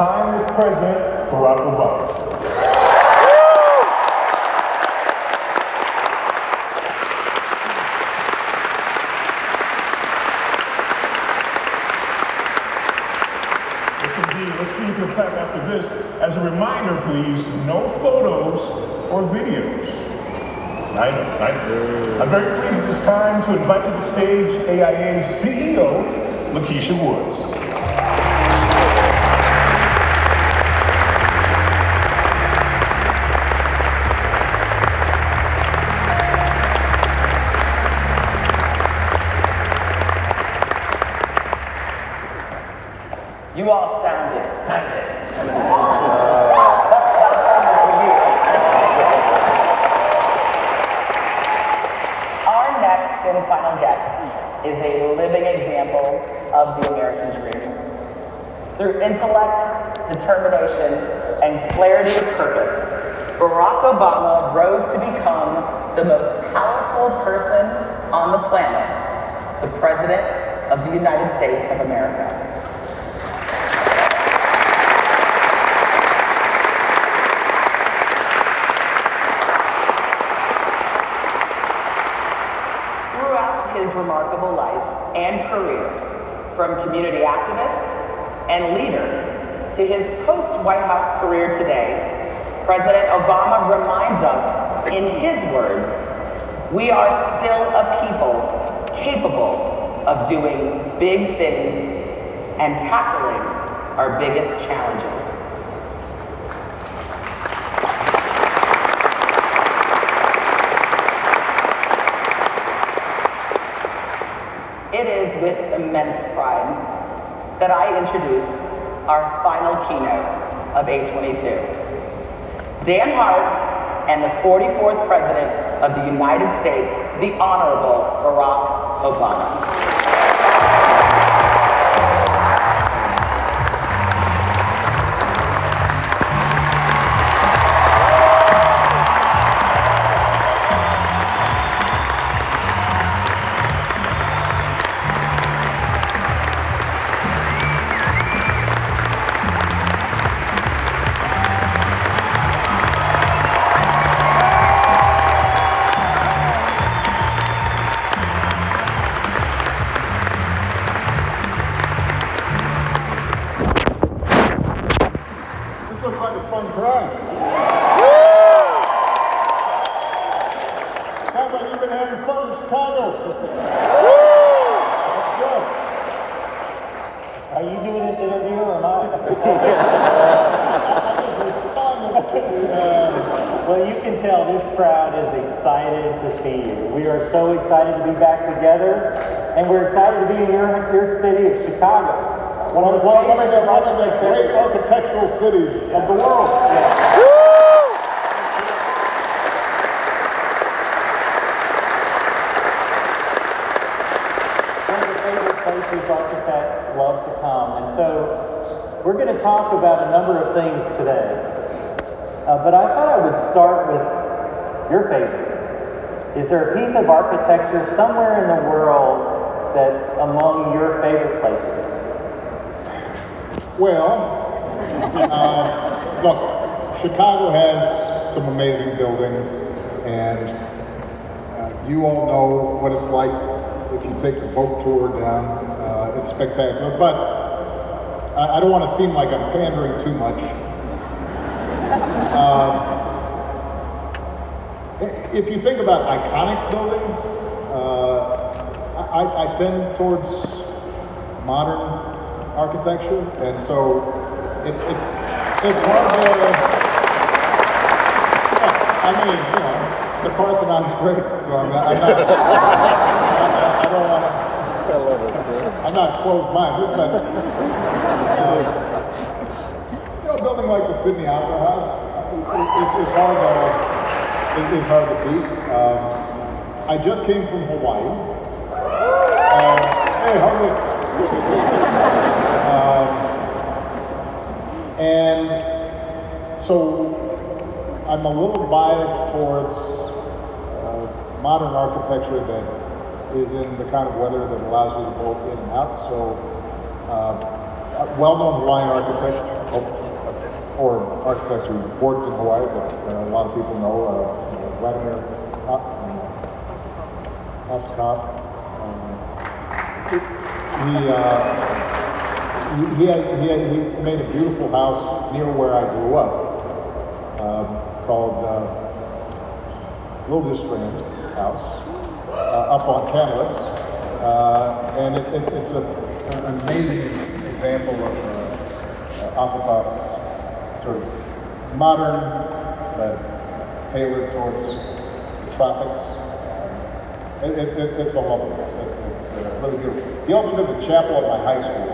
time with President Barack Obama. Yes, indeed. Let's see if you'll clap after this. As a reminder, please, no photos or videos. I'm very pleased at this time to invite to the stage AIA's CEO, Lakeisha Woods. You all sound excited. Our next and final guest is a living example of the American dream. Through intellect, determination, and clarity of purpose, Barack Obama rose to become the most powerful person on the planet, the President of the United States of America. His remarkable life and career, from community activist and leader to his post-White House career today, President Obama reminds us, in his words, we are still a people capable of doing big things and tackling our biggest challenges. It is with immense pride that I introduce our final keynote of 822. Dan Hart and the 44th President of the United States, the Honorable Barack Obama. This looks like a fun crowd. Sounds like you've been having fun in Chicago. That's good. Are you doing this interview or not? I just responded. Well, you can tell this crowd is excited to see you. We are so excited to be back together, and we're excited to be in your city of Chicago. One of the great architectural cities of the world. Yeah. One of the favorite places architects love to come. And so we're going to talk about a number of things today. But I thought I would start with your favorite. Is there a piece of architecture somewhere in the world that's among your favorite places? Well, look, Chicago has some amazing buildings, and you all know what it's like if you take the boat tour down. It's spectacular, but I don't want to seem like I'm pandering too much. If you think about iconic buildings, I tend towards modern architecture, and so it's hard to. Yeah, I mean, you know, the Parthenon's great, so I'm not I don't want to. I'm not closed-minded, but you know, a building like the Sydney Opera House is hard to beat. I just came from Hawaii. Hey, how's and so I'm a little biased towards modern architecture that is in the kind of weather that allows you to go in and out. So well-known Hawaiian architect, or architect who worked in Hawaii, but a lot of people know Vladimir Osakov. He made a beautiful house near where I grew up, called Wildestrand House, up on Catalyst, and it's an amazing example of Osakov's sort of modern, but tailored towards the tropics. It's a lovely house. It's really beautiful. He also did the chapel at my high school.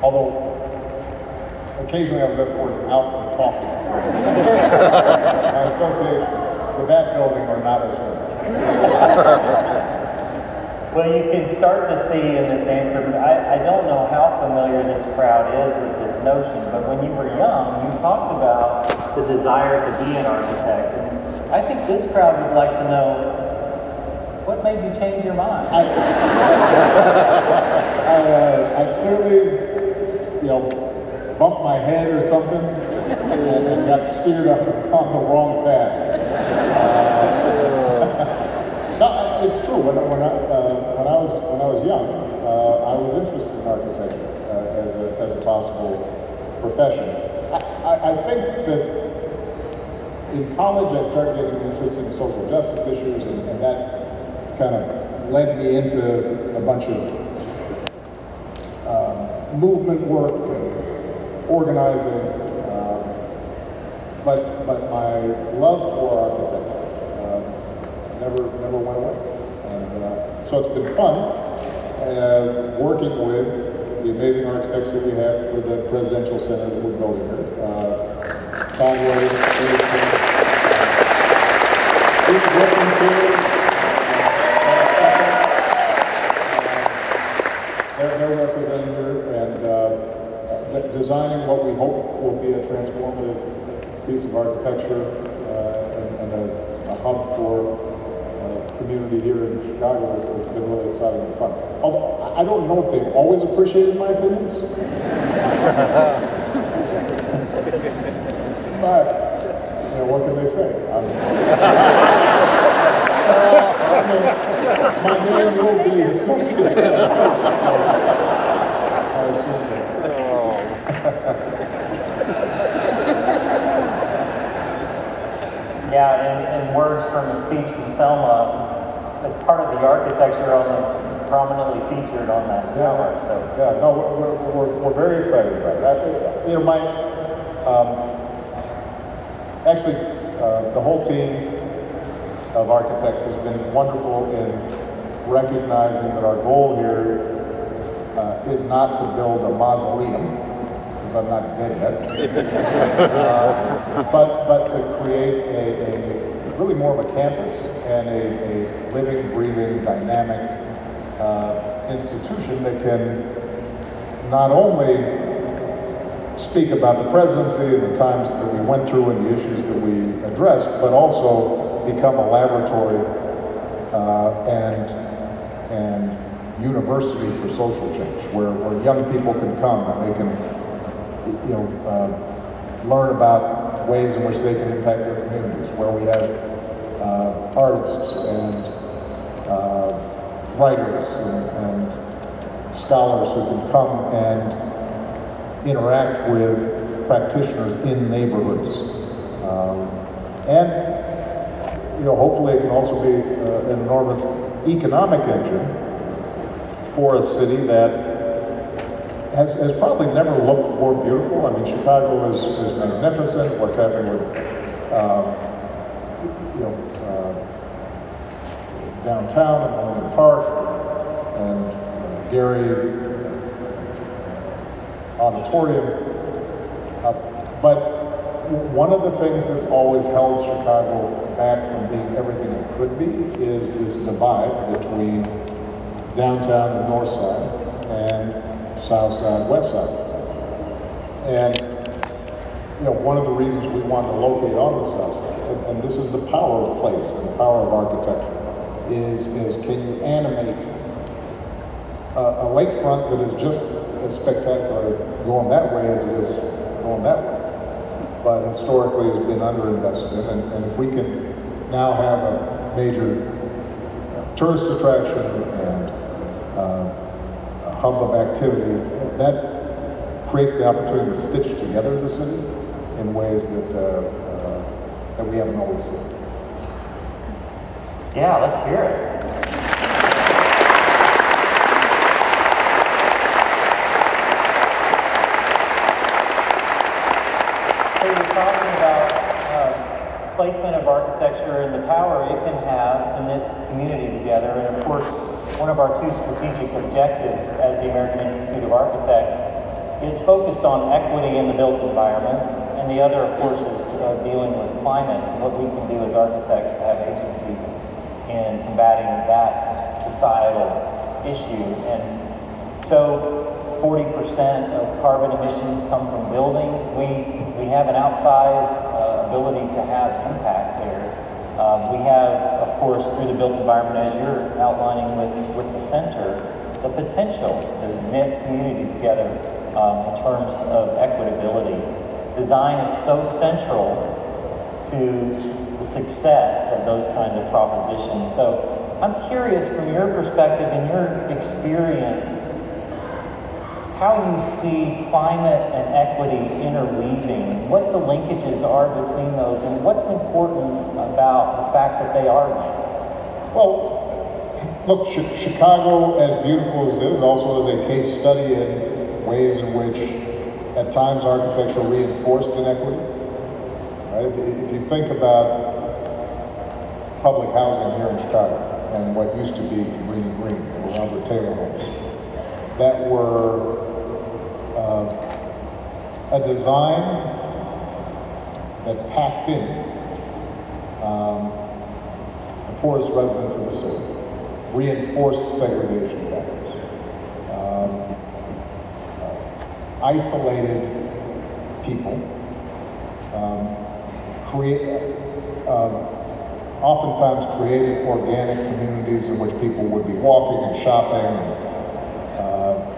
Although occasionally I was escorted out for talking. My associations with that building are not as good. Well, you can start to see in this answer, I don't know how familiar this crowd is with this notion, but when you were young, you talked about the desire to be an architect. And I think this crowd would like to know, what made you change your mind? I clearly, bumped my head or something and got steered up on the wrong path. No, it's true. When I was young, I was interested in architecture as a possible profession. I think that in college I started getting interested in social justice issues, and that kind of led me into a bunch of movement work and organizing, but my love for architecture never went away. And so it's been fun working with the amazing architects that we have for the presidential center that we're building here. Conway, they're representing here and designing what we hope will be a transformative piece of architecture and a hub for community here in Chicago has been really exciting and fun. Although I don't know if they've always appreciated my opinions, but what can they say? My name will be associated. So I assume that. Yeah, and words from a speech from Selma as part of the architecture prominently featured on that tower. So yeah, no, we're very excited about that. Actually, the whole team of architects has been wonderful in recognizing that our goal here is not to build a mausoleum, since I'm not dead yet, but to create a really more of a campus and a living, breathing, dynamic institution that can not only speak about the presidency and the times that we went through and the issues that we addressed, but also become a laboratory and university for social change, where young people can come and they can learn about ways in which they can impact their communities, where we have artists and writers and scholars who can come and interact with practitioners in neighborhoods. And hopefully it can also be an enormous economic engine for a city that has probably never looked more beautiful. I mean, Chicago is magnificent. What's happening with downtown and Millennium Park and Gary Auditorium. But one of the things that's always held Chicago back from being everything it could be is this divide between downtown, the north side, and south side, west side. And one of the reasons we want to locate on the south side, and this is the power of place and the power of architecture, is can you animate a lakefront that is just as spectacular going that way as it is going that way. But historically has been underinvested in, and if we can now have a major tourist attraction and a hub of activity, that creates the opportunity to stitch together the city in ways that we haven't always seen. Yeah, let's hear it. So you're talking about placement of architecture and the power it can have to knit community together. And of course, one of our two strategic objectives as the American Institute of Architects is focused on equity in the built environment. And the other, of course, is dealing with climate and what we can do as architects to have agency in combating that societal issue. And so 40% of carbon emissions come from buildings. We have an outsized ability to have impact there. We have, of course, through the built environment, as you're outlining with the center, the potential to knit community together in terms of equitability. Design is so central to the success of those kind of propositions. So I'm curious, from your perspective and your experience, how you see climate and equity interweaving, what the linkages are between those, and what's important about the fact that they are linked? Well, look, Chicago, as beautiful as it is, also is a case study in ways in which, at times, architecture reinforced inequity. Right? If you think about public housing here in Chicago and what used to be Green, or Robert Taylor homes, that were a design that packed in the poorest residents of the city, reinforced segregation patterns, isolated people, oftentimes created organic communities in which people would be walking and shopping and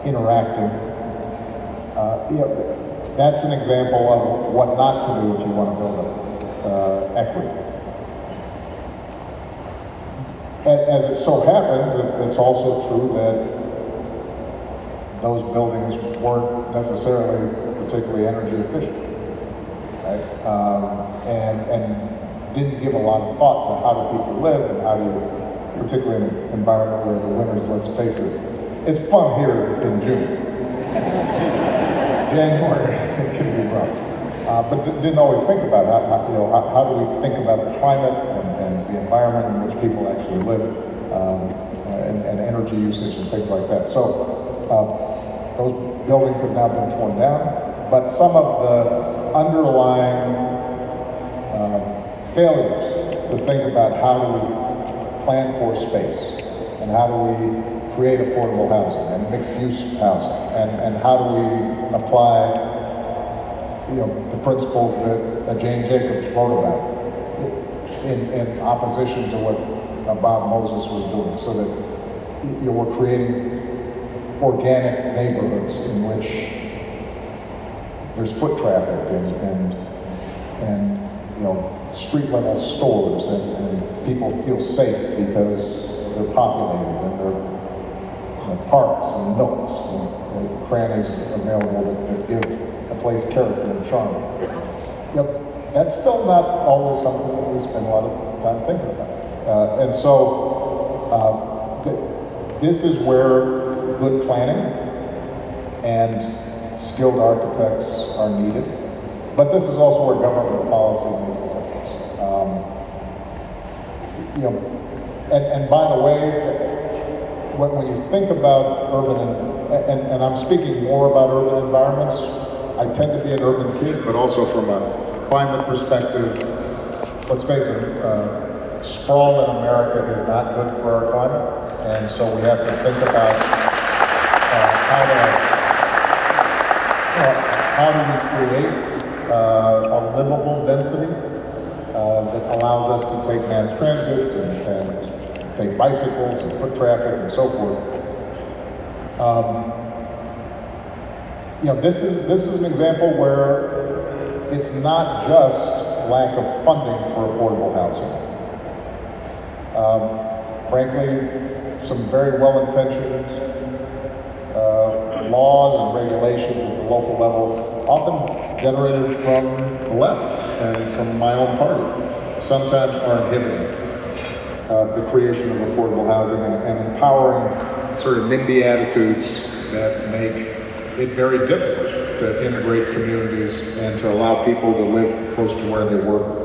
interacting. That's an example of what not to do if you want to build up equity. As it so happens, it's also true that those buildings weren't necessarily particularly energy efficient, right? And didn't give a lot of thought to how do people live and how do you, particularly in an environment where the winters, let's face it, it's fun here in June. January, it can be rough. But didn't always think about how do we think about the climate and the environment in which people actually live, and energy usage and things like that. So those buildings have now been torn down, but some of the underlying failures to think about how do we plan for space and how do we create affordable housing and mixed-use housing, and how do we apply, the principles that Jane Jacobs wrote about in opposition to what Bob Moses was doing, so that we're creating organic neighborhoods in which there's foot traffic and street level stores and people feel safe because they're populated and they're parks and nooks and crannies available that give a place character and charm. That's still not always something that we spend a lot of time thinking about. And so this is where good planning and skilled architects are needed. But this is also where government policy makes a difference. And by the way, when you think about urban, and I'm speaking more about urban environments, I tend to be an urban kid, but also from a climate perspective, let's face it, sprawl in America is not good for our climate, and so we have to think about how do we create a livable density that allows us to take mass transit and take bicycles and foot traffic and so forth. this is an example where it's not just lack of funding for affordable housing. Frankly, some very well-intentioned laws and regulations at the local level, often generated from the left and from my own party, sometimes are inhibiting the creation of affordable housing and empowering sort of NIMBY attitudes that make it very difficult to integrate communities and to allow people to live close to where they work.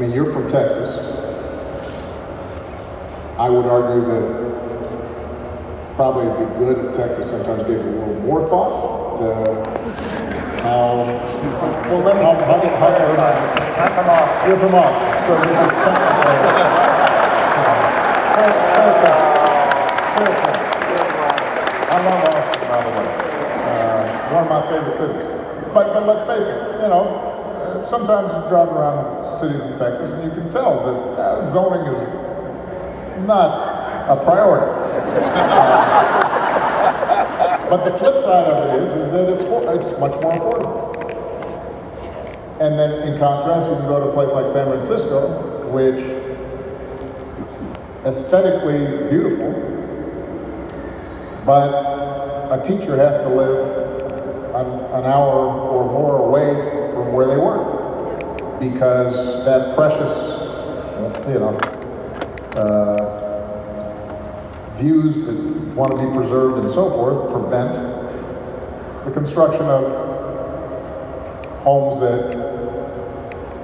You're from Texas. I would argue that probably it'd be good if Texas sometimes gave a little more thought to how. Well, let me clarify. I'm from Austin. You're from Austin, so this is I love Austin, by the way. One of my favorite cities. But let's face it, sometimes you drive around cities in Texas and you can tell that zoning is not a priority. But the flip side of it is that it's much more affordable. And then in contrast, you can go to a place like San Francisco, which aesthetically beautiful, but a teacher has to live an hour or more away from where they work because that precious, views that want to be preserved and so forth prevent the construction of homes that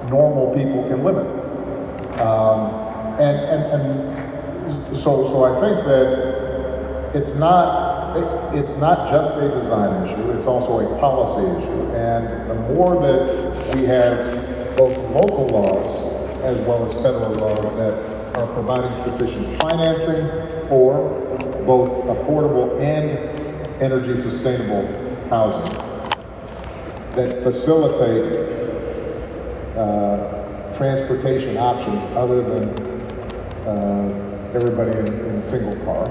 normal people can live in. So I think that it's not just a design issue, it's also a policy issue. And the more that we have both local laws as well as federal laws that are providing sufficient financing for both affordable and energy sustainable housing that facilitate transportation options other than everybody in a single car,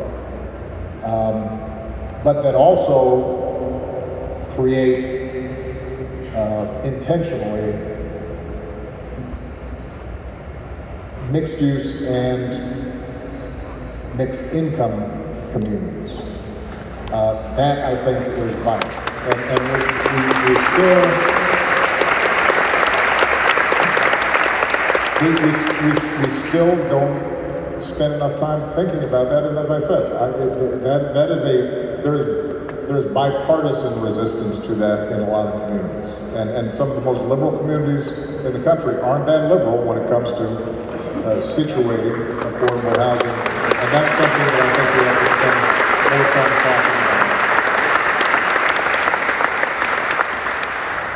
but that also create intentionally mixed use and mixed income communities. That I think is vital. And we still don't spend enough time thinking about that. And as I said, there's bipartisan resistance to that in a lot of communities. And some of the most liberal communities in the country aren't that liberal when it comes to situating affordable housing. And that's something that I think we have to spend more time talking about.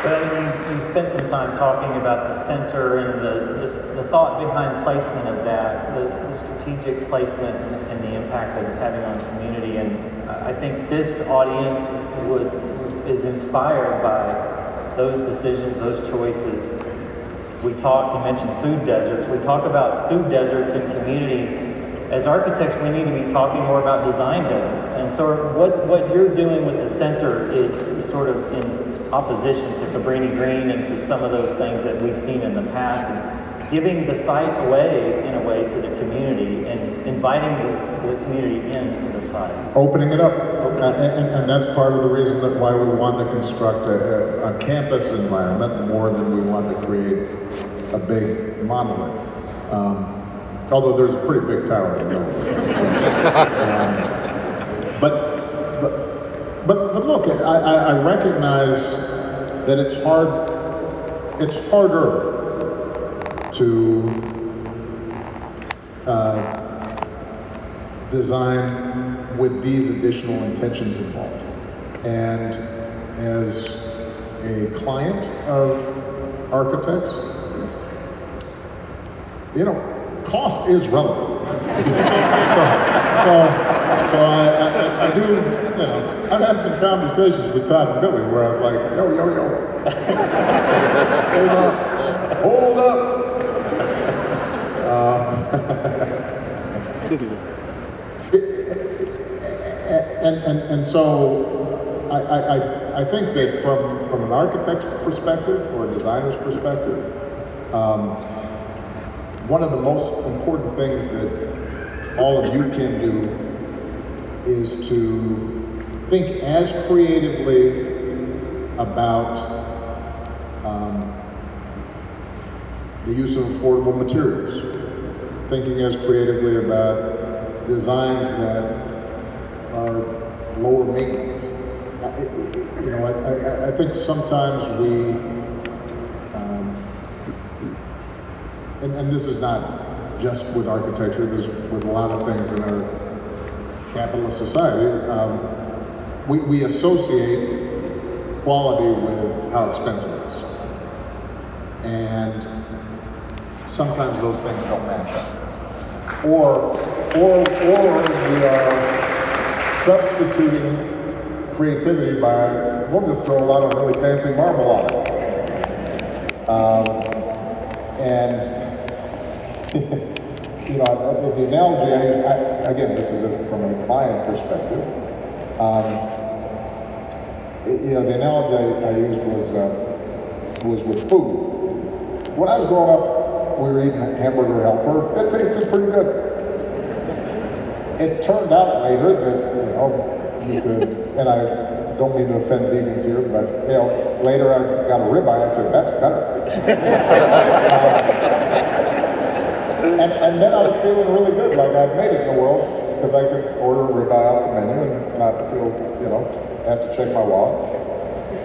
Well, you spent some time talking about the center and the thought behind placement of that, the strategic placement and the impact that it's having on the community. And I think this audience is inspired by those decisions, those choices. You mentioned food deserts. We talk about food deserts in communities. As architects, we need to be talking more about design deserts. And so what you're doing with the center is sort of in opposition to Cabrini Green and to some of those things that we've seen in the past, and giving the site away, in a way, to the community and inviting the community into the site. Opening it up. And that's part of the reason that why we wanted to construct a campus environment more than we wanted to create a big monolith. Although there's a pretty big tower in the middle. But look, I recognize that it's harder to design with these additional intentions involved. And as a client of architects, cost is relevant. So I do, I've had some conversations with Todd and Billy where I was like, yo. Hold up. And so I think that from an architect's perspective or a designer's perspective, one of the most important things that all of you can do is to think as creatively about the use of affordable materials, thinking as creatively about designs that are lower maintenance. I think sometimes we, and this is not just with architecture, this is with a lot of things in our capitalist society, we associate quality with how expensive it is. And sometimes those things don't match up. Or we are substituting creativity by, we'll just throw a lot of really fancy marble on it. The analogy again, this is from a client perspective. The analogy I used was with food. When I was growing up, we were eating a hamburger helper. It tasted pretty good. It turned out later that you could, and I don't mean to offend vegans here, but later I got a ribeye. I said that's better. And then I was feeling really good, like I'd made it in the world, because I could order a ribeye off the menu and not feel, have to check my wallet.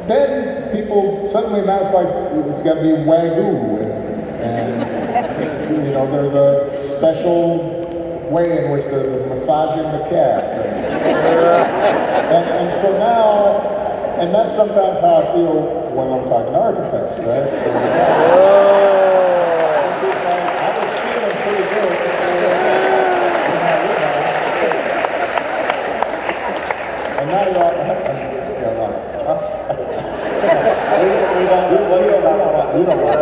Then people suddenly now it's like it's got to be Wagyu, and there's a special way in which they're massaging the calf, and so now, and that's sometimes how I feel when I'm talking to architects, right? I was feeling pretty good. And now you're all, you don't want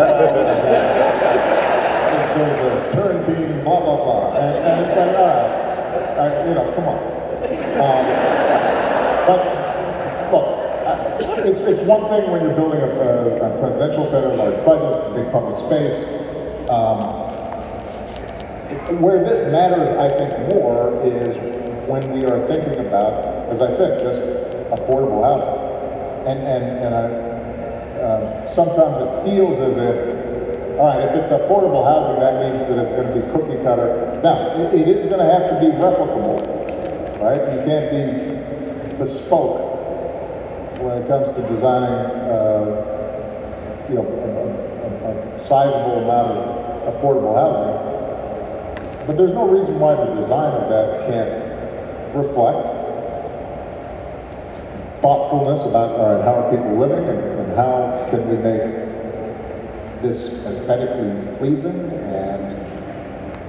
there's the Turrentine, blah, blah, blah. And it's like, all right, come on. But look, it's one thing when you're building a presidential center, large budgets, big public space. Where this matters, I think, more is when we are thinking about, as I said, just affordable housing. Sometimes it feels as if, all right, if it's affordable housing, that means that it's going to be cookie cutter. Now, it is going to have to be replicable, right? You can't be bespoke when it comes to designing, a sizable amount of affordable housing. But there's no reason why the design of that can't reflect thoughtfulness about, all right, how are people living and how can we make this aesthetically pleasing, and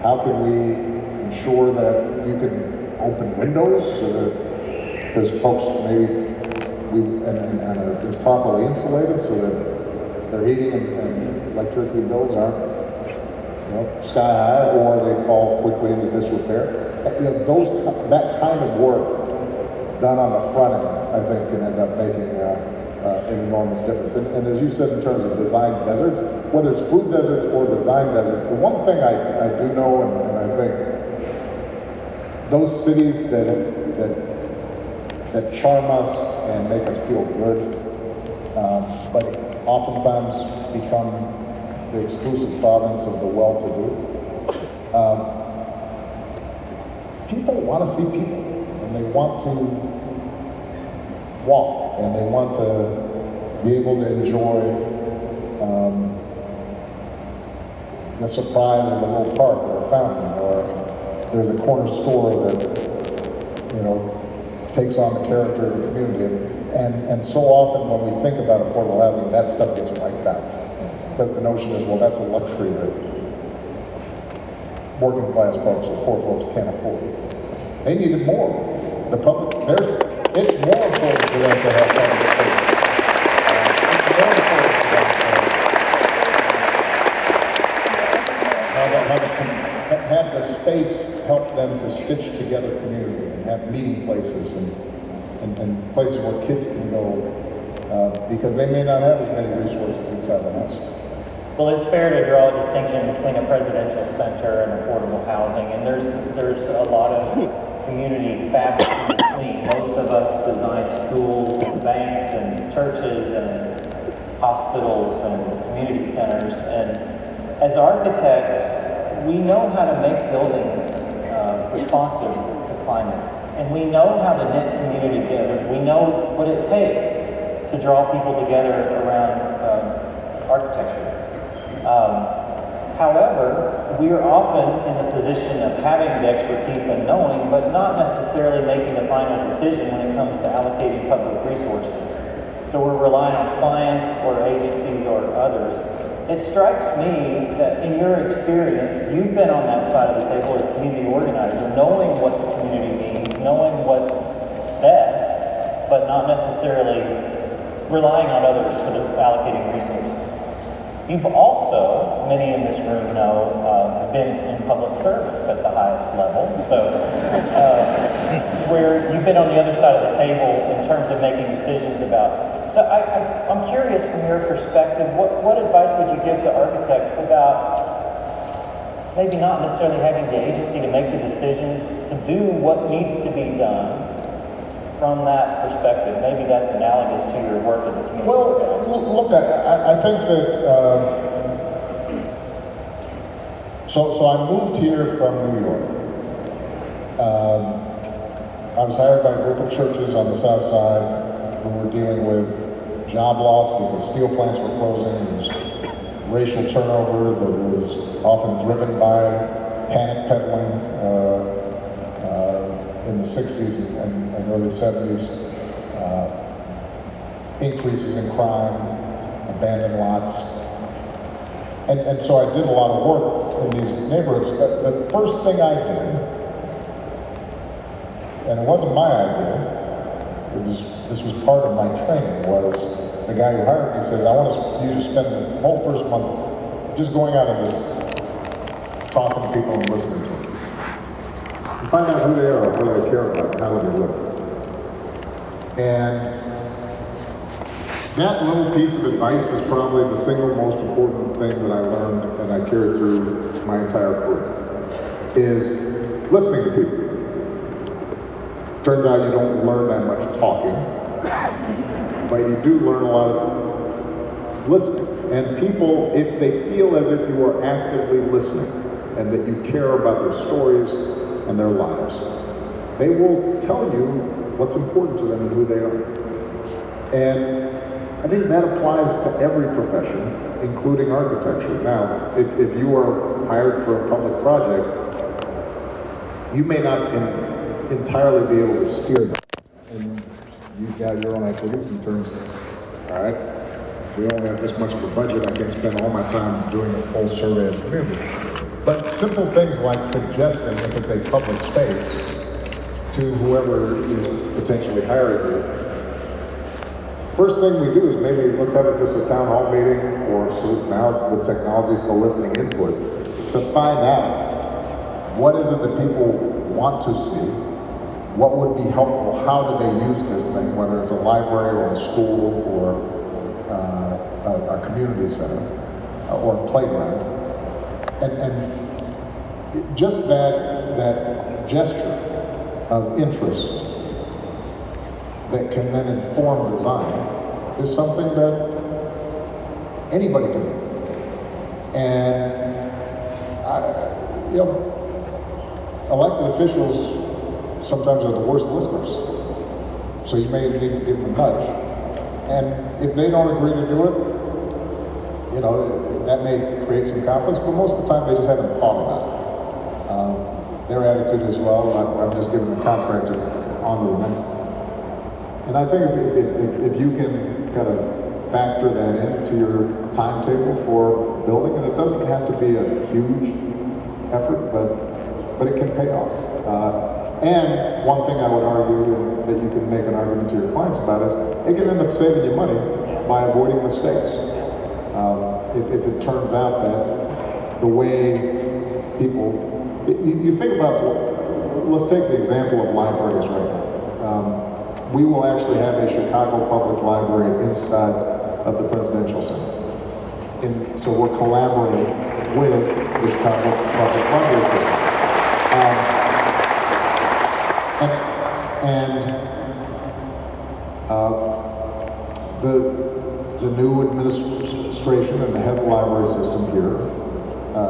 how can we ensure that you can open windows so that, because folks maybe it's properly insulated so that their heating and electricity bills aren't sky high, or they fall quickly into disrepair. That kind of work done on the front end, I think, can end up making an enormous difference. And as you said, in terms of design deserts, whether it's food deserts or design deserts, the one thing I do know, and I think those cities that charm us and make us feel good, but oftentimes become the exclusive province of the well-to-do. People want to see people, and they want to walk, and they want to be able to enjoy the surprise of a little park or a fountain, or there's a corner store that takes on the character of the community. And so often when we think about affordable housing, that stuff gets wiped out. Because the notion is, well, that's a luxury that working class folks or poor folks can't afford. They need it more. The public, it's more important for them to have public space. It's more important for them to have the space help them to stitch together community and have meeting places and and places where kids can go because they may not have as many resources inside the house. Well, it's fair to draw a distinction between a presidential center and affordable housing, and there's a lot of community fabric in between. Most of us design schools and banks and churches and hospitals and community centers, and as architects, we know how to make buildings responsive to climate, and we know how to knit community together. We know what it takes to draw people together around architecture. However, we are often in the position of having the expertise and knowing, but not necessarily making the final decision when it comes to allocating public resources. So we're relying on clients or agencies or others. It strikes me that in your experience, you've been on that side of the table as a community organizer, knowing what the community needs, knowing what's best, but not necessarily relying on others for allocating resources. You've also, many in this room know, been in public service at the highest level. So, where you've been on the other side of the table in terms of making decisions about. So I'm curious from your perspective, what advice would you give to architects about maybe not necessarily having the agency to make the decisions to do what needs to be done from that perspective? Maybe that's analogous to your work as a community. Well, look, I think that, so I moved here from New York. I was hired by a group of churches on the south side who were dealing with job loss because steel plants were closing. There was racial turnover that was often driven by panic peddling in the 60s and early 70s. Increases in crime, abandoned lots. And so I did a lot of work in these neighborhoods. The first thing I did, and it wasn't my idea, this was part of my training, was the guy who hired me says, I want you to spend the whole first month just going out and just talking to people and listening to them. And find out who they are, what they care about, how they live. And that little piece of advice is probably the single most important thing that I learned and I carried through my entire career, is listening to people. Turns out you don't learn that much talking, but you do learn a lot of listening. And people, if they feel as if you are actively listening and that you care about their stories and their lives, they will tell you what's important to them and who they are. And I think that applies to every profession, including architecture. Now, if you are hired for a public project, you may not entirely be able to steer that. And you've got your own activities in terms of, all right, we only have this much of a budget, I can't spend all my time doing a full survey of the community. But simple things like suggesting, if it's a public space, to whoever is potentially hiring you, first thing we do is maybe let's have it just a town hall meeting, or now with technology soliciting input, to find out what is it that people want to see, what would be helpful, how do they use this thing, whether it's a library or a school or a community center or a playground. And just that gesture of interest that can then inform design is something that anybody can do. And elected officials sometimes are the worst listeners. So you may need to give them a nudge. And if they don't agree to do it, that may create some conflicts, but most of the time they just haven't thought about it. Their attitude is, well, I'm just giving the contract on to the next thing. And I think if you can kind of factor that into your timetable for building, and it doesn't have to be a huge effort, but it can pay off. And one thing I would argue that you can make an argument to your clients about is it can end up saving you money by avoiding mistakes. If it turns out that the way people, you think about, let's take the example of libraries right now. we will actually have a Chicago Public Library inside of the Presidential Center. So we're collaborating with the Chicago Public Library System. The new administration and the head of the library system here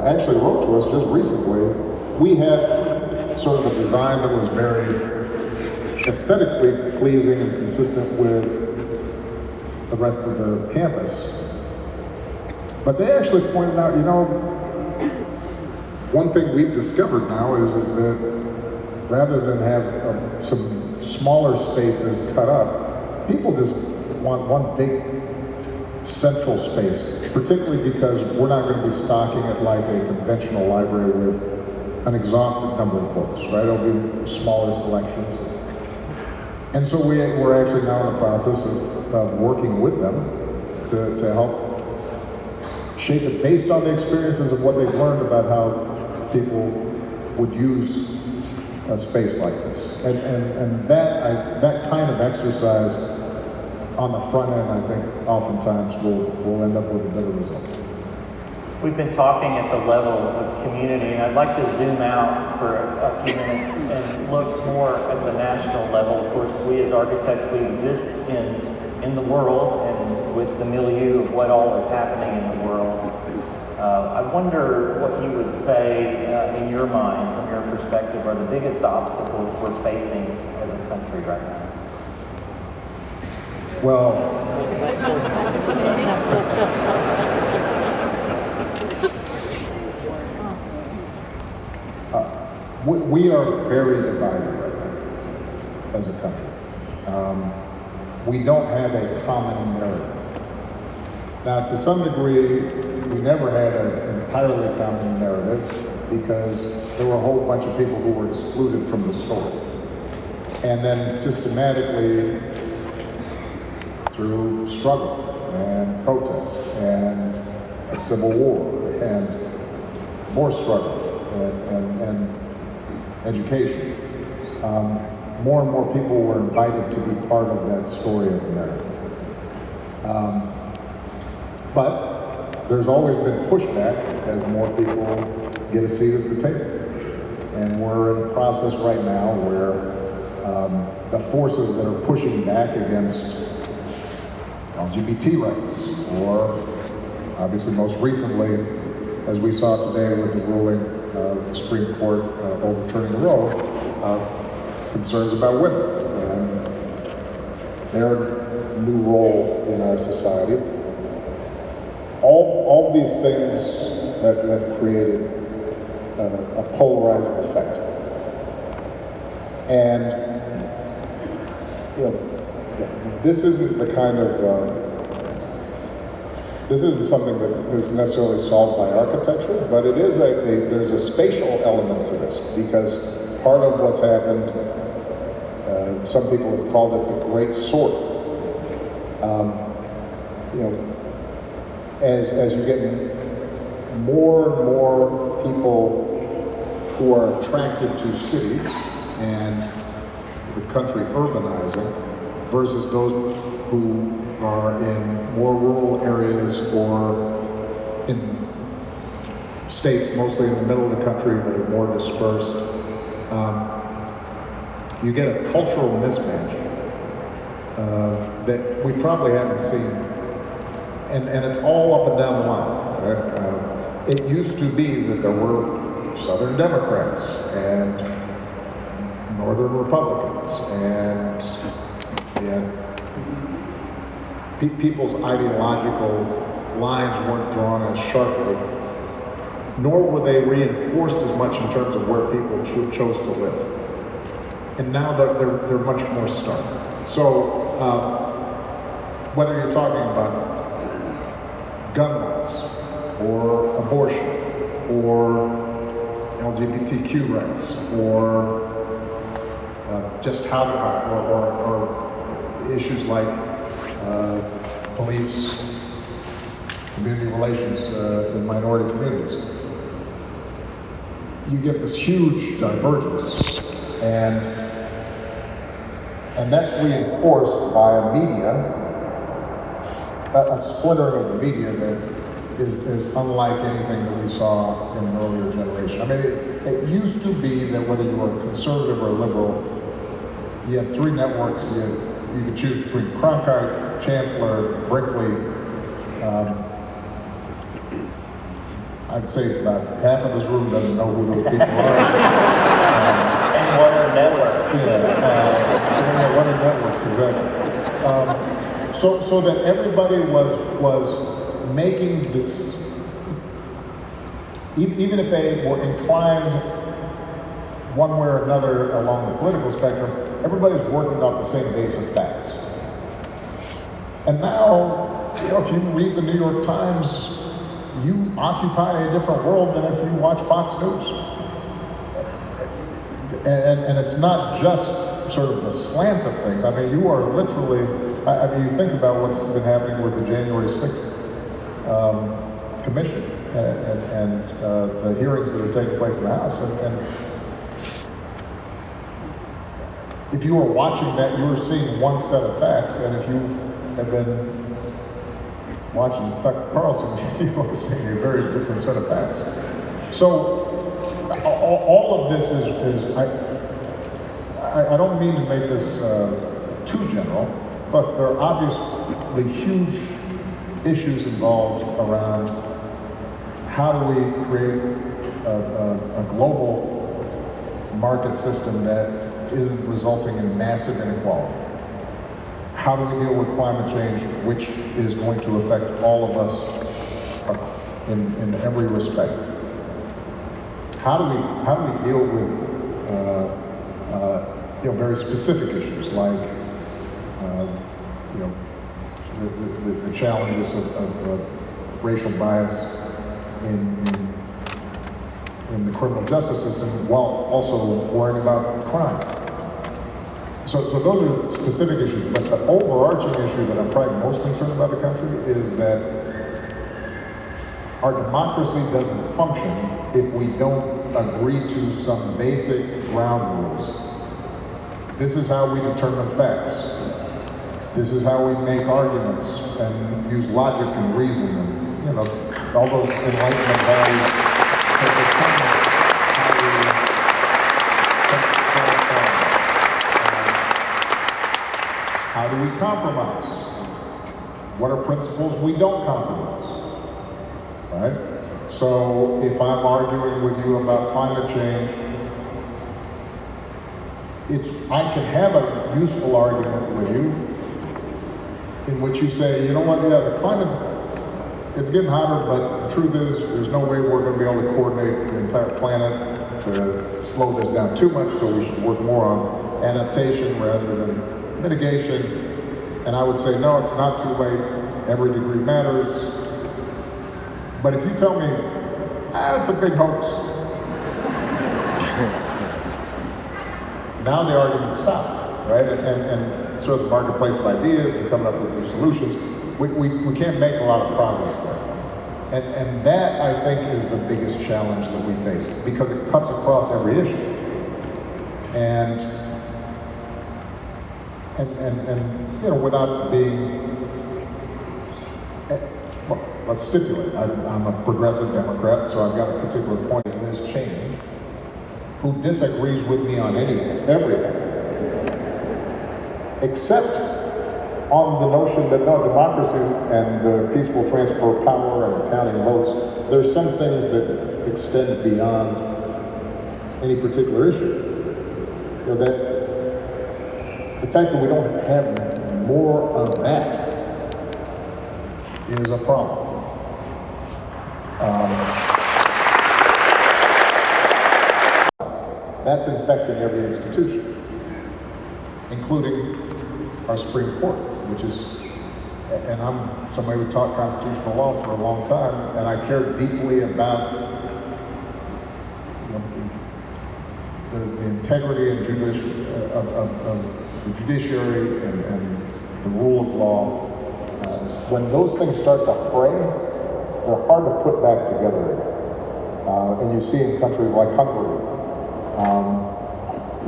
actually wrote to us just recently. We had sort of a design that was very aesthetically pleasing and consistent with the rest of the campus. But they actually pointed out, you know, one thing we've discovered now is that rather than have some smaller spaces cut up, people just want one big central space, particularly because we're not going to be stocking it like a conventional library with an exhaustive number of books, right? It'll be smaller selections. And so we're actually now in the process of working with them to help shape it based on the experiences of what they've learned about how people would use a space like this. And that kind of exercise on the front end, I think, oftentimes will end up with a better result. We've been talking at the level of community, and I'd like to zoom out for a few minutes and look more at the national level. Of course, we as architects, we exist in the world and with the milieu of what all is happening in the world. I wonder what you would say, in your mind, from your perspective, are the biggest obstacles we're facing as a country right now? Well, we are very divided right now as a country. We don't have a common narrative. Now, to some degree, we never had an entirely common narrative because there were a whole bunch of people who were excluded from the story. And then systematically, through struggle and protest and a civil war and more struggle and education, more and more people were invited to be part of that story of America. But there's always been pushback as more people get a seat at the table. And we're in a process right now where the forces that are pushing back against LGBT rights, or obviously most recently, as we saw today with the ruling of the Supreme Court overturning Roe, concerns about women and their new role in our society. All these things have created a polarizing effect. And you know, this isn't the kind of this isn't something that is necessarily solved by architecture, but it is there's a spatial element to this, because part of what's happened, some people have called it the Great Sort. You know, as you're getting more and more people who are attracted to cities and the country urbanizing versus those who are in more rural areas or in states mostly in the middle of the country that are more dispersed, you get a cultural mismatch that we probably haven't seen. And it's all up and down the line. Right? It used to be that there were Southern Democrats and Northern Republicans, and people's ideological lines weren't drawn as sharply, nor were they reinforced as much in terms of where people chose to live. And now they're much more stark. So whether you're talking about gun rights, or abortion, or LGBTQ rights, or just how or issues like police, community relations in minority communities. You get this huge divergence, and And that's reinforced by a media, a splintering of the media that is unlike anything that we saw in an earlier generation. I mean, it used to be that whether you were conservative or liberal, you had three networks. You could choose between Cronkite, Chancellor, Brinkley. I'd say about half of this room doesn't know who those people are. And what are networks? What are networks, exactly. So that everybody was making this, even if they were inclined one way or another along the political spectrum, everybody's working off the same base of facts. And now, if you read the New York Times, you occupy a different world than if you watch Fox News. And it's not just sort of the slant of things. I mean, you are literally, I mean, you think about what's been happening with the January 6th commission and the hearings that are taking place in the House. And if you were watching that, you were seeing one set of facts, and if you have been watching Tucker Carlson, you are seeing a very different set of facts. So all of this is I don't mean to make this too general, but there are obviously huge issues involved around how do we create a global market system that isn't resulting in massive inequality. How do we deal with climate change, which is going to affect all of us in every respect? How do we deal with very specific issues like the challenges of racial bias in the criminal justice system, while also worrying about crime. So those are specific issues, but the overarching issue that I'm probably most concerned about the country is that our democracy doesn't function if we don't agree to some basic ground rules. This is how we determine facts. This is how we make arguments and use logic and reason and, all those enlightenment values that determine how do we compromise? What are principles we don't compromise? Right? So if I'm arguing with you about climate change, I can have a useful argument with you in which you say, you know what, yeah, the climate's, it's getting hotter, but the truth is there's no way we're going to be able to coordinate the entire planet to slow this down too much, so we should work more on adaptation rather than mitigation. And I would say, no, it's not too late. Every degree matters. But if you tell me, it's a big hoax, now the arguments stop, right? And sort of the marketplace of ideas and coming up with new solutions, we can't make a lot of progress there. And that, I think, is the biggest challenge that we face, because it cuts across every issue. And without being, well, let's stipulate, I'm a progressive Democrat, so I've got a particular point in this change, who disagrees with me on everything, except on the notion that no, democracy and the peaceful transfer of power and counting votes, there's some things that extend beyond any particular issue. That the fact that we don't have more of that is a problem. That's infecting every institution, including our Supreme Court, which is, and I'm somebody who taught constitutional law for a long time, and I care deeply about the integrity and of the judiciary and the rule of law. When those things start to fray, they're hard to put back together again. And you see in countries like Hungary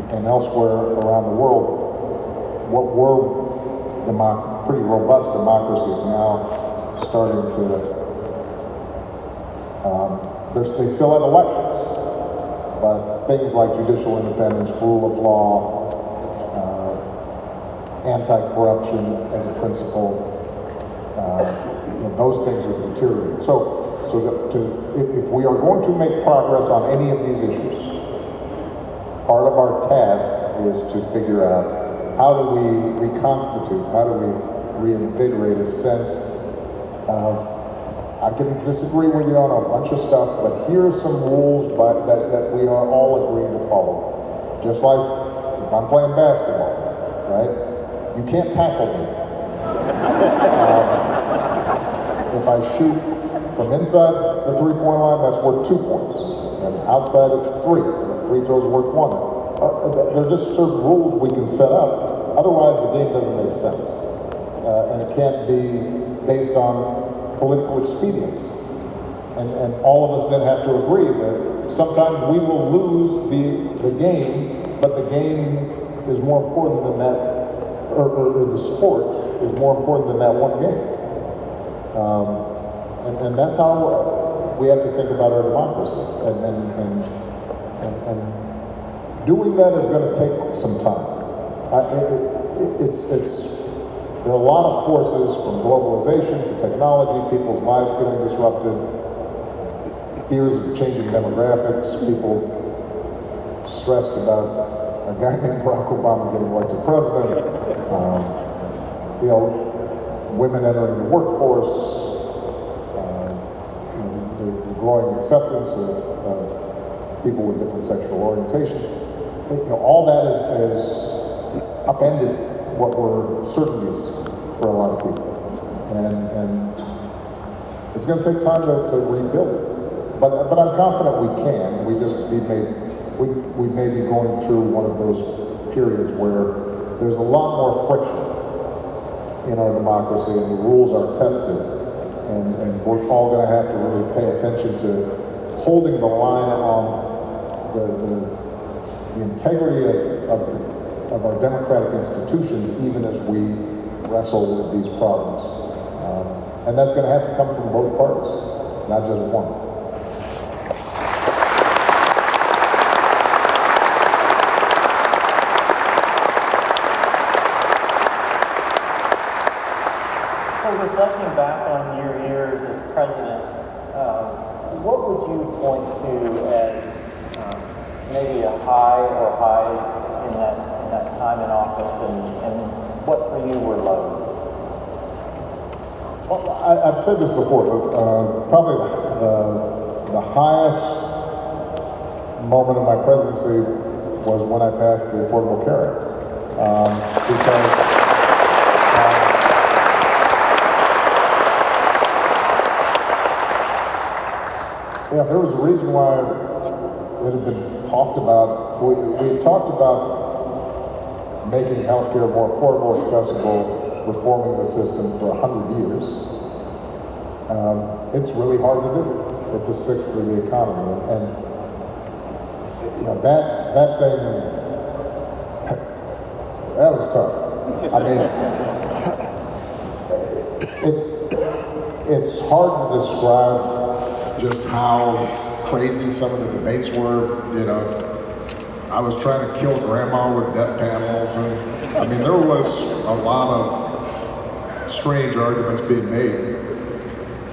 and elsewhere around the world, what were pretty robust democracies now starting to, they still have elections, but things like judicial independence, rule of law, anti-corruption as a principle, those things are deteriorating. If we are going to make progress on any of these issues, part of our task is to figure out how do we reconstitute, how do we reinvigorate a sense of, I can disagree with you on a bunch of stuff, but here are some rules that we are all agreeing to follow. Just like if I'm playing basketball, right? You can't tackle me. If I shoot from inside the three-point line, that's worth 2 points. And outside it's 3. And free throws are worth 1. There are just certain rules we can set up. Otherwise, the game doesn't make sense. And it can't be based on political expedience. And all of us then have to agree that sometimes we will lose the game, but the game is more important than that, or the sport is more important than that one game. And that's how we have to think about our democracy. And doing that is going to take some time. There are a lot of forces from globalization to technology, people's lives getting disrupted, fears of changing demographics, people stressed about a guy named Barack Obama getting elected president, women entering the workforce, the growing acceptance of people with different sexual orientations. All that has upended what were certainties for a lot of people. And it's going to take time to rebuild it. But I'm confident we can. We may be going through one of those periods where there's a lot more friction in our democracy and the rules are tested. And we're all going to have to really pay attention to holding the line on the integrity of our democratic institutions, even as we wrestle with these problems. And that's going to have to come from both parties, not just one. So reflecting back on your years as president, what would you point to as maybe a high or highs in that time in office, and what for you were lows? Well, I've said this before, but probably the highest moment of my presidency was when I passed the Affordable Care Act, because there was a reason why it had been talked about. We had talked about making healthcare more affordable, accessible, reforming the system for 100 years. It's really hard to do. It's a sixth of the economy, and that thing, that was tough. I mean, it's hard to describe just how crazy some of the debates were. I was trying to kill grandma with death panels, and I mean, there was a lot of strange arguments being made,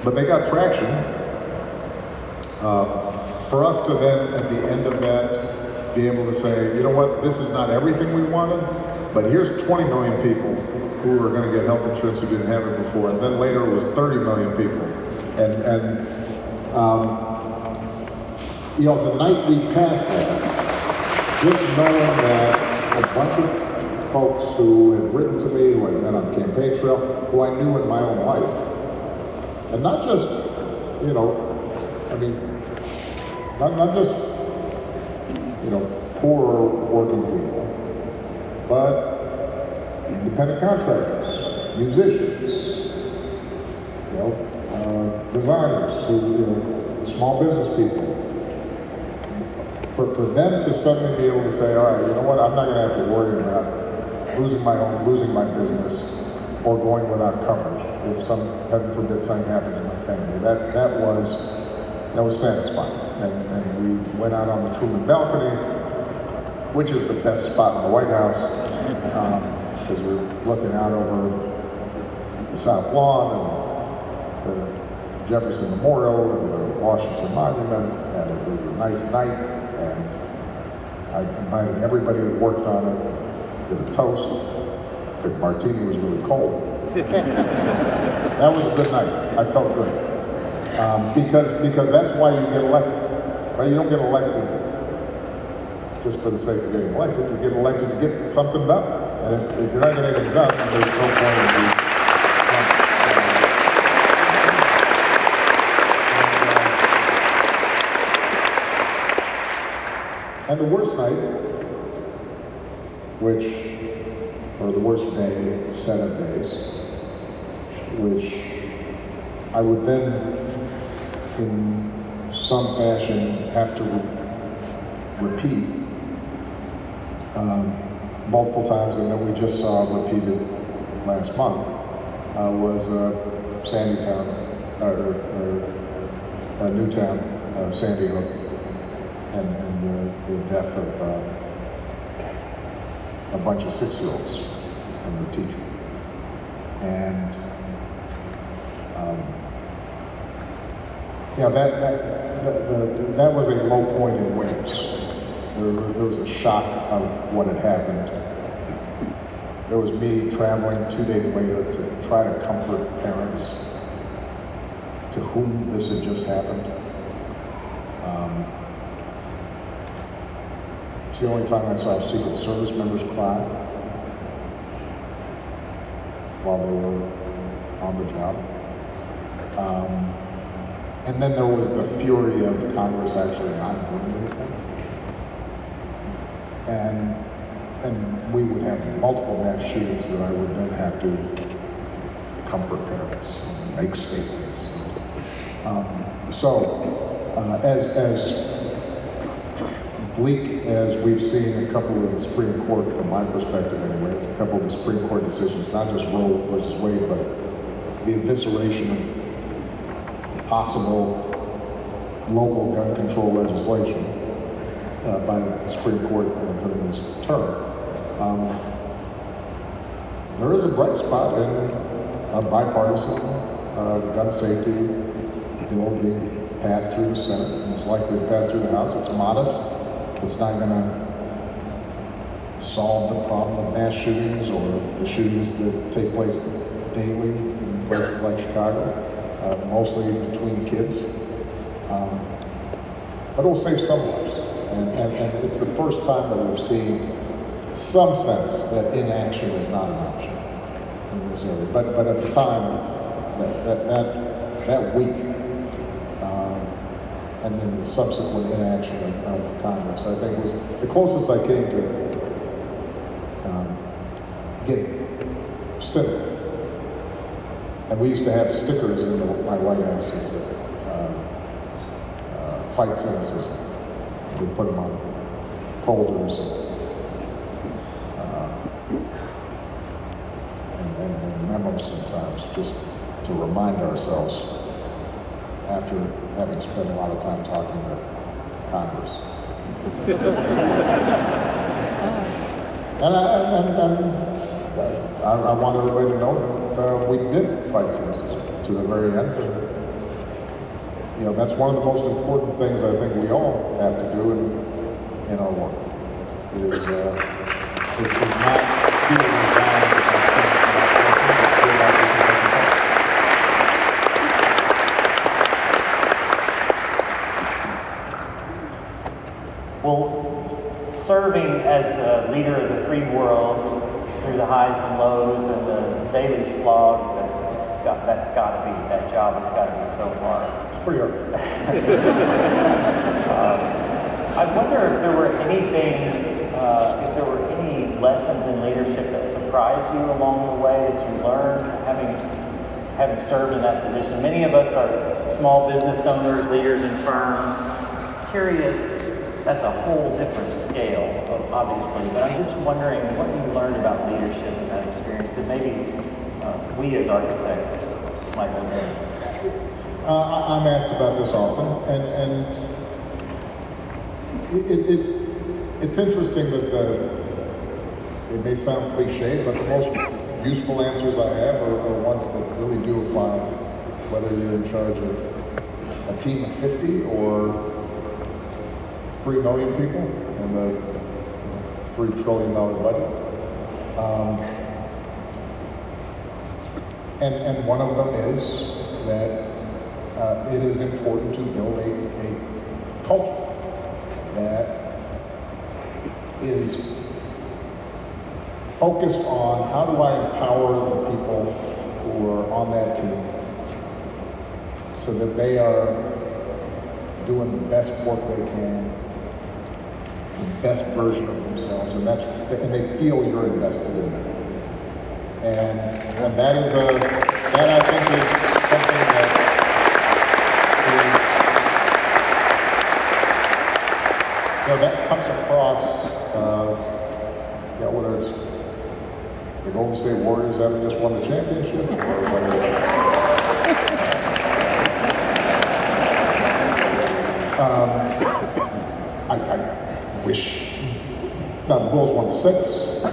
but they got traction. For us to then, at the end of that, be able to say, you know what, this is not everything we wanted, but here's 20 million people who are going to get health insurance who didn't have it before, and then later it was 30 million people, and the night we passed that, just knowing that a bunch of folks who had written to me, who I'd met on campaign trail, who I knew in my own life, and not just, not just, poorer working people, but independent contractors, musicians, designers, small business people. For them to suddenly be able to say, all right, you know what, I'm not going to have to worry about losing my business, or going without coverage if heaven forbid, something happens to my family. That was satisfying. And we went out on the Truman balcony, which is the best spot in the White House, because we're looking out over the South Lawn and the Jefferson Memorial and the Washington Monument, and it was a nice night, and I invited everybody that worked on it, did a toast. The martini was really cold. That was a good night. I felt good. Because that's why you get elected, right? You don't get elected just for the sake of getting elected. You get elected to get something done. And if you're not getting anything done, then there's no point in you. And the worst night, or the worst day, set of days, which I would then, in some fashion, have to repeat multiple times, and then we just saw repeated last month, was Sandytown, or Newtown, Sandy Hook, and the death of a bunch of 6-year-olds and their teacher. And that was a low point in waves. There was the shock of what had happened. There was me traveling 2 days later to try to comfort parents to whom this had just happened. It's the only time I saw Secret Service members cry while they were on the job. And then there was the fury of Congress actually not doing anything. And we would have multiple mass shootings that I would then have to comfort parents and make statements. As bleak as we've seen a couple of the Supreme Court, from my perspective anyways, a couple of the Supreme Court decisions, not just Roe versus Wade, but the evisceration of possible local gun control legislation by the Supreme Court during this term. There is a bright spot in a bipartisan gun safety bill being passed through the Senate, and it's likely to pass through the House. It's modest. It's not going to solve the problem of mass shootings or the shootings that take place daily in places like Chicago, mostly between kids. But it will save some lives. And it's the first time that we've seen some sense that inaction is not an option in this area. But at the time, that week, and then the subsequent inaction of Congress, I think was the closest I came to getting cynical. And we used to have stickers in my White House that said, fight cynicism. We put them on folders and memos sometimes, just to remind ourselves after having spent a lot of time talking to Congress. And I want everybody to know that we did fight cynicism to the very end. You know, that's one of the most important things I think we all have to do in our work, is not feel resigned about things not working, but feel like we can make it better. Well, serving as a leader of the free world through the highs and lows and the daily slog, that job has got to be so hard. It's pretty hard. I wonder if there were any lessons in leadership that surprised you along the way that you learned having served in that position. Many of us are small business owners, leaders in firms. Curious, that's a whole different scale, obviously. But I'm just wondering what you learned about leadership in that experience that maybe we as architects might resonate. I'm asked about this often, and it's interesting that it may sound cliche, but the most useful answers I have are ones that really do apply, whether you're in charge of a team of 50 or 3 million people and a $3 trillion budget. And one of them is that it is important to build a culture that is focused on how do I empower the people who are on that team so that they are doing the best work they can, the best version of themselves, and they feel you're invested in them. And that I think is something that is, that comes across, whether it's the Golden State Warriors having just won the championship, or whether I wish. Now the Bulls won 6, so I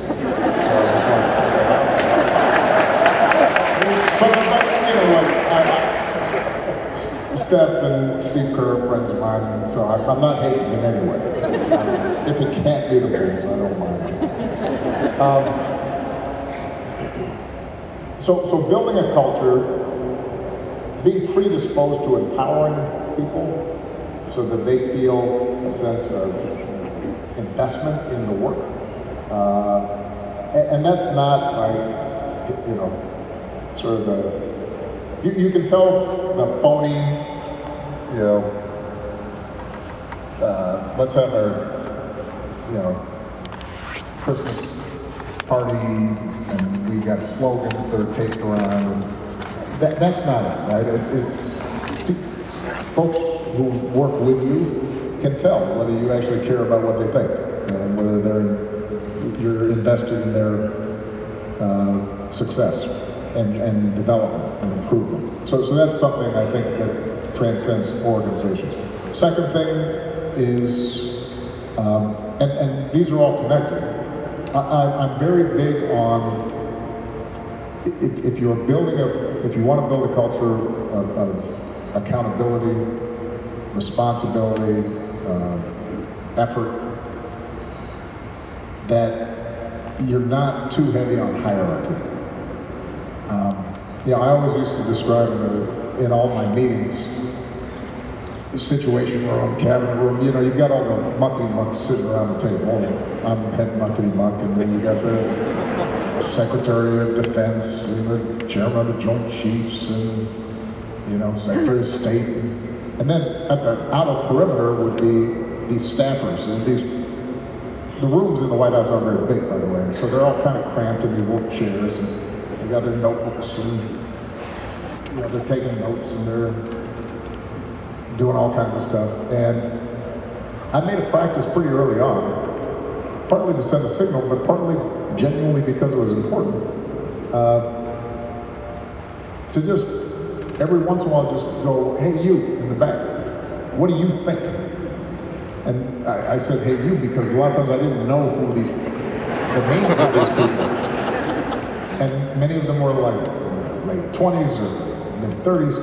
just want but Steph and Steve Kerr are friends of mine, so I'm not hating in any way. If it can't be the Bulls, I don't mind. So building a culture, being predisposed to empowering people so that they feel a sense of investment in the work. And that's not like, sort of you can tell the phony, let's have our, Christmas party and we got slogans that are taped around. That's not it, right? It's folks who work with you can tell whether you actually care about what they think and whether you're invested in their success and development and improvement. So that's something I think that transcends organizations. Second thing is, and these are all connected. I'm very big on if you want to build a culture of accountability, responsibility, effort, that you're not too heavy on hierarchy. I always used to describe in all my meetings, the situation room, cabinet room, you've got all the muckety mucks sitting around the table. I'm head muckety muck, and then you got the Secretary of Defense, and the Chairman of the Joint Chiefs, and Secretary of State. And then at the outer perimeter would be these staffers, and the rooms in the White House aren't very big, by the way, and so they're all kind of cramped in these little chairs, and they got their notebooks, and they're taking notes, and they're doing all kinds of stuff. And I made a practice pretty early on, partly to send a signal, but partly genuinely because it was important, to just every once in a while just go, hey you in the back, what do you think? And I said, hey you, because a lot of times I didn't know who the names of these people. And many of them were like in their late 20s or mid-30s.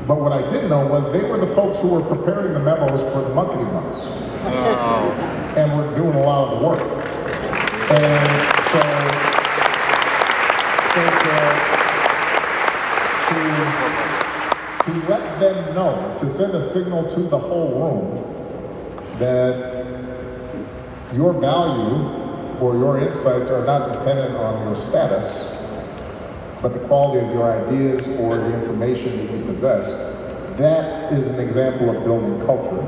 But what I did know was they were the folks who were preparing the memos for the muckety mucks. Oh. And were doing a lot of the work. And so to let them know, to send a signal to the whole room that your value or your insights are not dependent on your status, but the quality of your ideas or the information that you possess, that is an example of building culture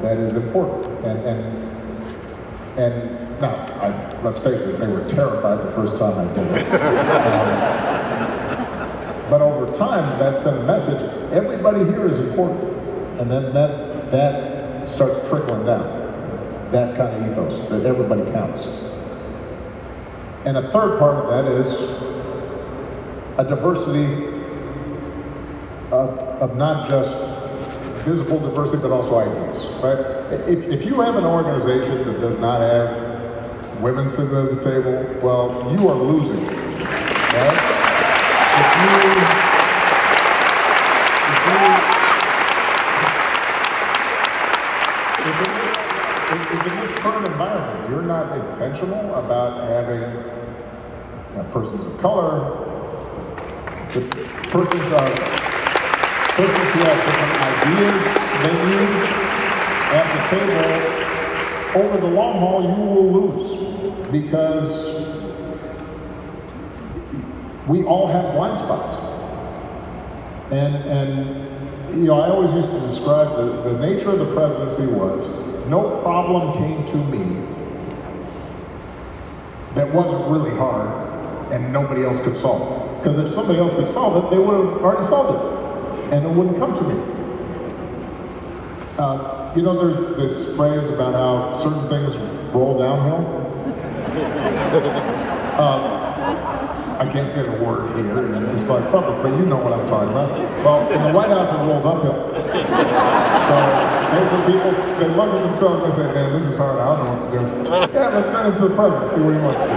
that is important. And now, let's face it, they were terrified the first time I did it. But over time, that sent a message, everybody here is important. And then that starts trickling down. that kind of ethos, that everybody counts. And a third part of that is a diversity of not just visible diversity, but also ideas, right? If you have an organization that does not have women sitting at the table, well, you are losing, right? If in this current environment, you're not intentional about having persons of color, persons who have different ideas than you at the table, over the long haul, you will lose, because we all have blind spots. And I always used to describe the nature of the presidency was, no problem came to me that wasn't really hard and nobody else could solve it. Because if somebody else could solve it, they would have already solved it, and it wouldn't come to me. There's this phrase about how certain things roll downhill. I can't say the word here, and it's like public, but you know what I'm talking about. Well, in the White House, it rolls uphill. So basically, people, they look at themselves and they say, man, this is hard, I don't know what to do. Yeah, let's send him to the president, see what he wants to do.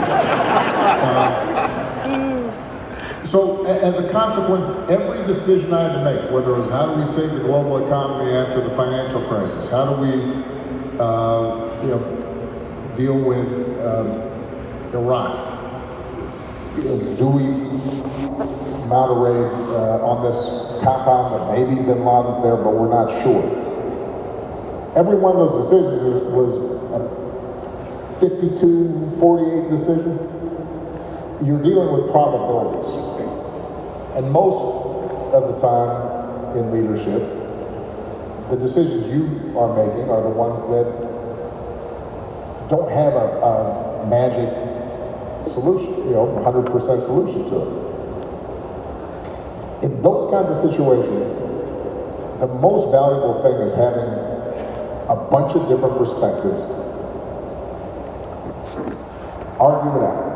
So as a consequence, every decision I had to make, whether it was how do we save the global economy after the financial crisis, how do we deal with Iran, do we mount a raid on this compound that maybe bin Laden's there, but we're not sure. Every one of those decisions was a 52-48 decision. You're dealing with probabilities. And most of the time in leadership, the decisions you are making are the ones that don't have a magic solution, 100% solution to it. In those kinds of situations, the most valuable thing is having a bunch of different perspectives, argue it out.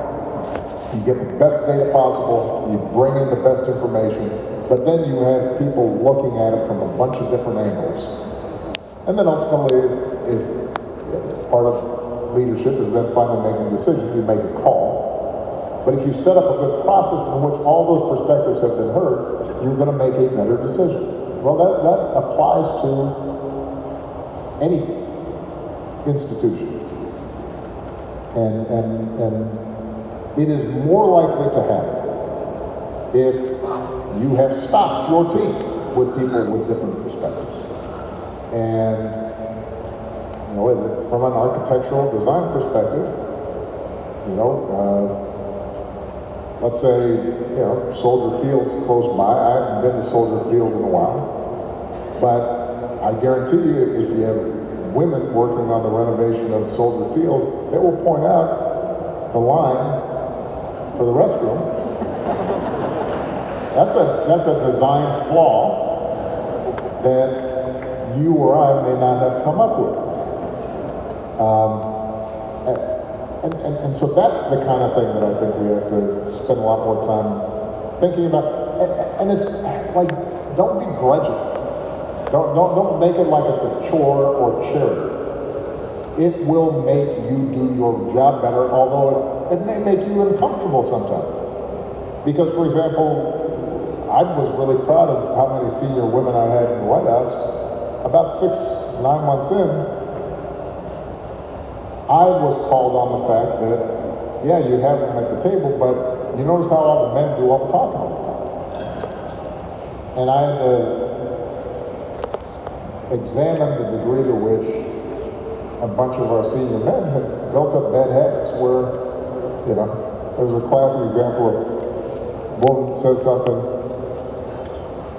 You get the best data possible, you bring in the best information, but then you have people looking at it from a bunch of different angles. And then ultimately, if part of leadership is then finally making decisions, you make a call. But if you set up a good process in which all those perspectives have been heard, you're going to make a better decision. Well, that applies to any institution. And it is more likely to happen if you have stocked your team with people with different perspectives. And from an architectural design perspective, let's say, Soldier Field's close by. I haven't been to Soldier Field in a while, but I guarantee you, if you have women working on the renovation of Soldier Field, they will point out the line for the restroom. That's a design flaw that you or I may not have come up with. And so that's the kind of thing that I think we have to spend a lot more time thinking about. And it's like, don't begrudge it. Don't make it like it's a chore or charity. It will make you do your job better, although it may make you uncomfortable sometimes. Because, for example, I was really proud of how many senior women I had in the White House. About 6-9 months in, I was called on the fact that, yeah, you have them at the table, but you notice how all the men do all the talking all the time. And I had to examine the degree to which a bunch of our senior men had built up bad habits where, there was a classic example of a woman says something,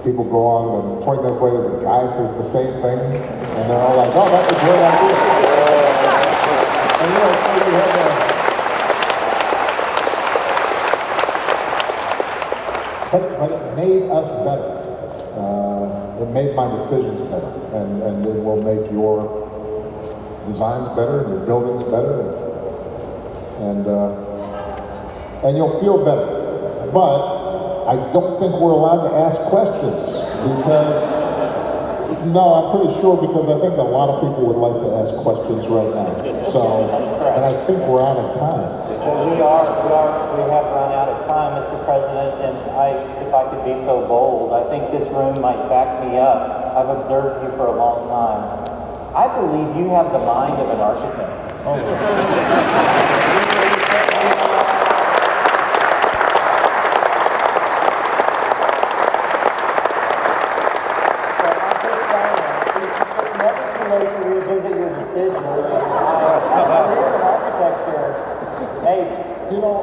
people go on, and 20 minutes later the guy says the same thing, and they're all like, oh, that's a great idea. And so we had but it made us better. It made my decisions better, and it will make your designs better and your buildings better, and you'll feel better. But I don't think we're allowed to ask questions because, no, I'm pretty sure because I think a lot of people would like to ask questions right now. So, and I think we're out of time. So we have run out of time, Mr. President, and if I could be so bold, I think this room might back me up. I've observed you for a long time. I believe you have the mind of an architect. Oh. You know,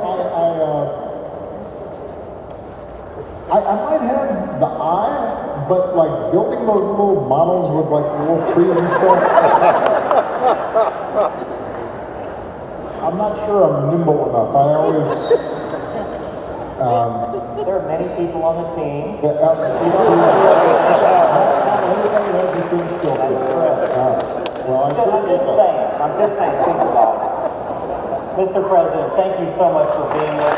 I might have the eye, but like building those little models with like little trees and stuff, I'm not sure I'm nimble enough. I always, there are many people on the team. Everybody has the same skill set. Well, I'm just saying, think about it. Mr. President, thank you so much for being with